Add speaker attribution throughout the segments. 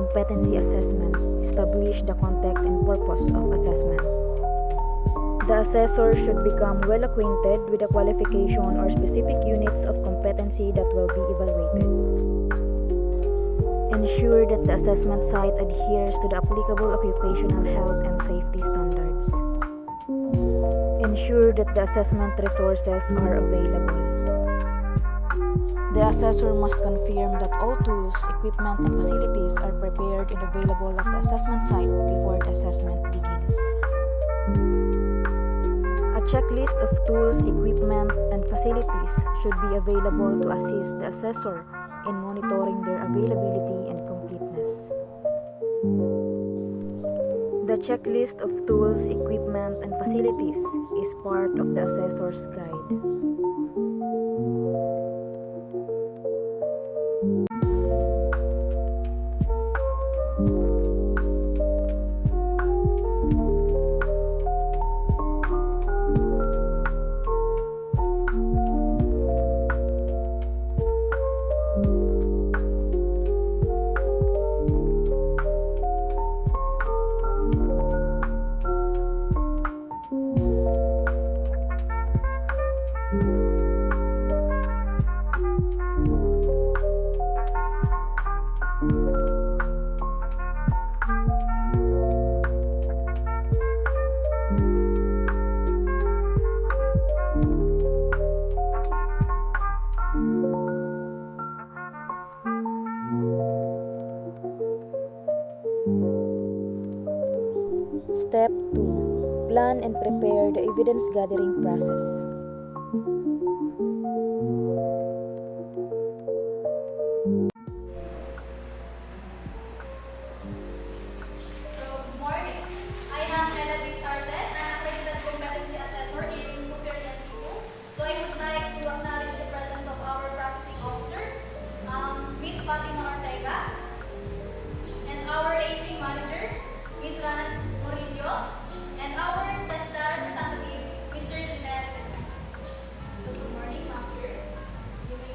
Speaker 1: competency assessment, establish the context and purpose of assessment. The assessor should become well acquainted with the qualification or specific units of competency that will be evaluated. Ensure that the assessment site adheres to the applicable occupational health and safety standards. Ensure that the assessment resources are available. The assessor must confirm that all tools, equipment, and facilities are prepared and available at the assessment site before the assessment begins. A checklist of tools, equipment, and facilities should be available to assist the assessor in monitoring their availability and completeness. The checklist of tools, equipment, and facilities is part of the assessor's guide. Step 2. Plan and prepare the evidence gathering process.
Speaker 2: Good morning. I am Melody Sarten, an accredited competency assessor in COOKERY NC II. So I would like to acknowledge the presence of our processing officer, Ms. Fatima Ortega, and our AC manager, Ms. Rana Morillo, and our TESDA representative, Mr. Lynette. So good morning, ma'am, sir. You may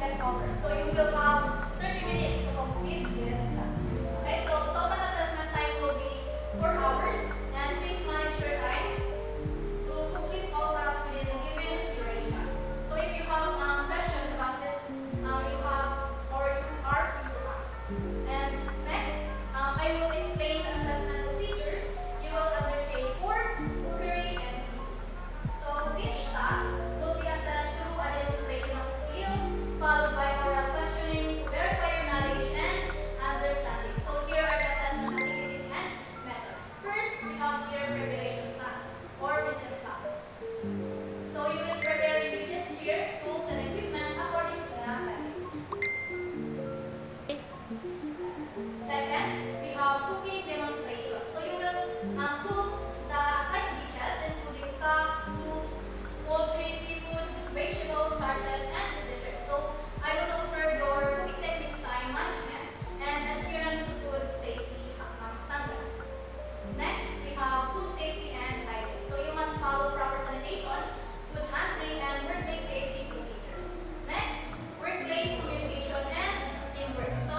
Speaker 2: leftovers. So you will have 30 minutes to complete this task. Okay, so total assessment time will be 4 hours, and please manage your time to complete all tasks within a given duration. So if you have questions about this, you have or you are free to ask. And next, I will explain the assessment procedures you will undertake for Cookery NC II. So each task will be assessed through a demonstration of skills, followed by oral questioning to verify your knowledge and understanding. So here are the assessment activities and methods. First, we have here preparation task or business plan. So you will prepare ingredients here, tools and equipment according to the recipe. Second, we have cooking demonstration. So you will cook the assigned dishes including stocks, soups, poultry, seafood, vegetables, starches, and desserts. So I will observe your cooking techniques, time management, and adherence to food safety standards. Next, we have food safety and hygiene. So you must follow proper sanitation, good handling, and workplace safety procedures. Next, workplace communication and teamwork. So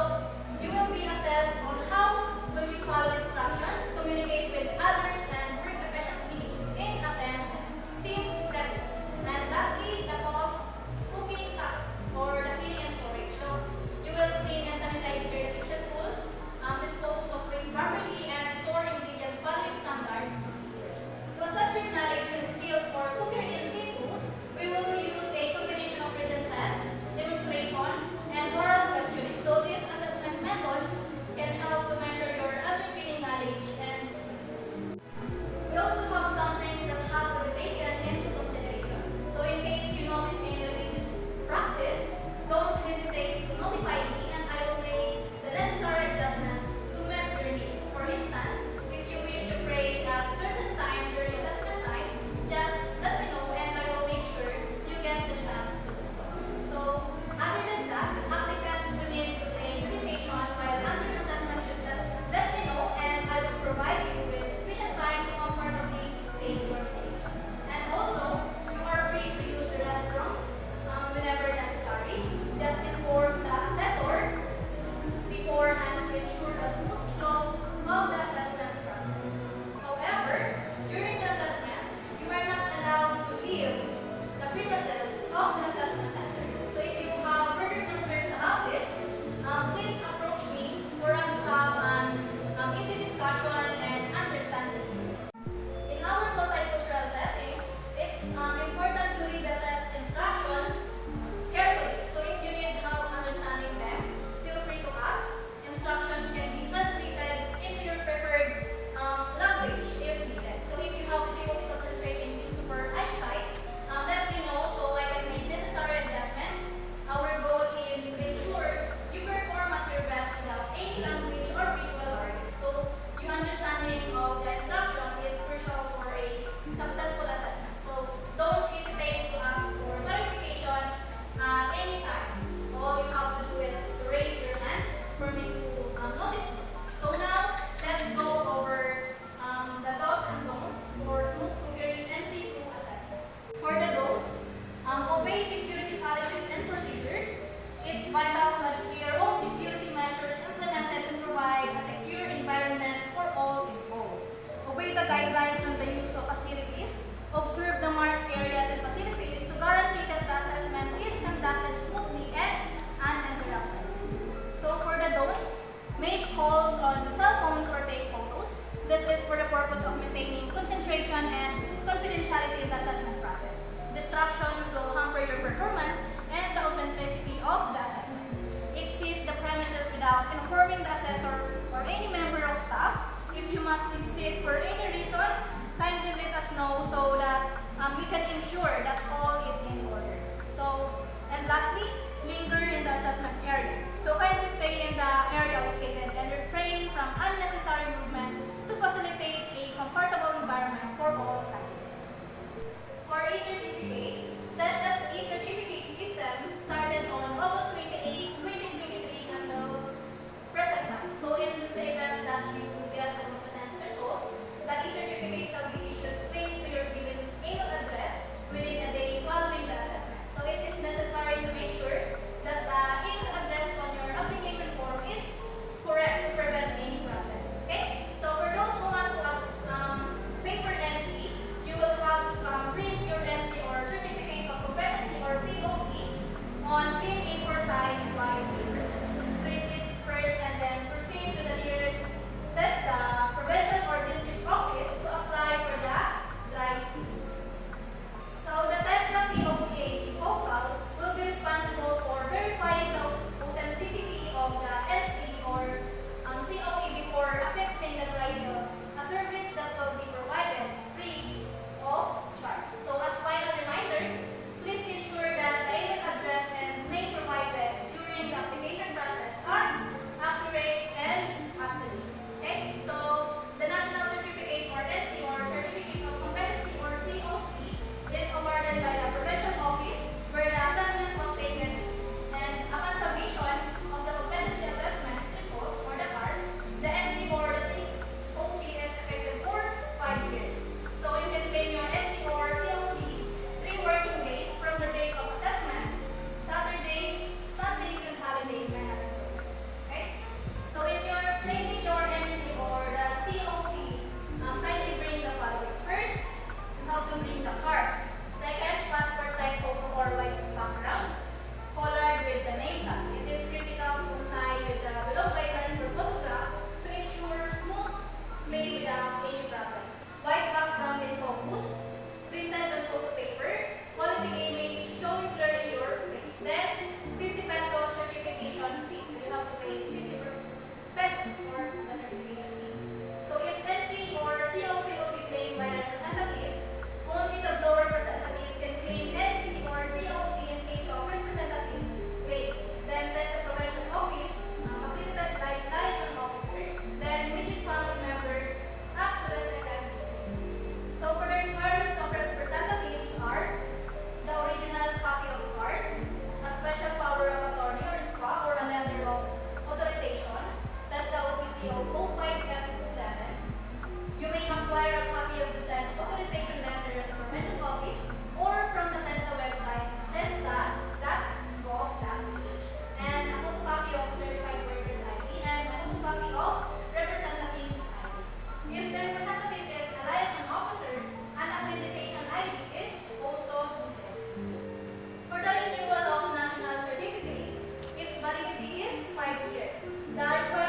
Speaker 2: you will be assessed on how will you follow instructions, communicate with others, and work efficiently in a team setting. And lastly, the post-cooking tasks or the cleaning and storage. So you will clean and sanitize your kitchen tools, dispose of waste properly, and store ingredients following standards procedures. To assess your knowledge and skills for Cookery NC II, we will use a combination of written test, demonstration, and oral questioning. So these assessment methods can help to measure your underpinning knowledge and skills. We also have some things that have to be taken into consideration. So in case you notice any religious practice, don't hesitate to notify me and I will make the necessary adjustment to meet your needs. For instance, if you wish to pray at a certain time during assessment time, just let me know and I will make sure you get the chance to do so. So other than that, applicants will need to take meditation while under assessment should let me know and I will provide you with sufficient time to comfortably take your medication. And also, you are free to use the restroom whenever necessary. Just inform the assessor beforehand to ensure a smooth flow of the assessment process. However, during the assessment, you are not allowed to leave the premises of the assessment center. So if you have further concerns about this, please approach me for us to have an easy discussion and understanding. In our multicultural setting, it's important to read the test instructions carefully. So if you need help understanding them, feel free to ask. Instructions can be translated into your preferred language if needed. So if you have difficulty concentrating due to poor eyesight, let me know so I can make necessary adjustment. Our goal is to ensure you perform at your best without any language or visual barriers. So your understanding of the instruction is crucial for a successful assessment. So don't hesitate to ask for clarification at any time. All you have to do is to raise your hand for me to notice you. So now, let's go over the do's and don'ts for smooth Cookery NC II assessment. For the do's, obey security policies and procedures. It's vital to adhere all security measures implemented to provide a secure environment for all involved. Obey the guidelines on the use of facilities. Observe the marked areas and facilities to guarantee that the assessment is conducted smoothly and uninterrupted. So for the don'ts, make calls on cell phones or take photos. This is for the purpose of maintaining concentration and confidentiality in the assessment process. Distractions will hamper your performance and the authenticity of the assessment. Exit the premises without informing the assessor or any member of staff. If you must exit for any reason, kindly let us know so that we can ensure that all is in order. And lastly, linger in the assessment area. So kindly stay in the area located and refrain from unnecessary movement to facilitate a comfortable environment for all candidates. For e-certificate, the e-certificate system started on August 28, 2023 until present time. So in the event that you get a competent result, the e-certificate shall be issued straight to your given email address within a day following the assessment. So it is necessary to make sure that 5 years. The required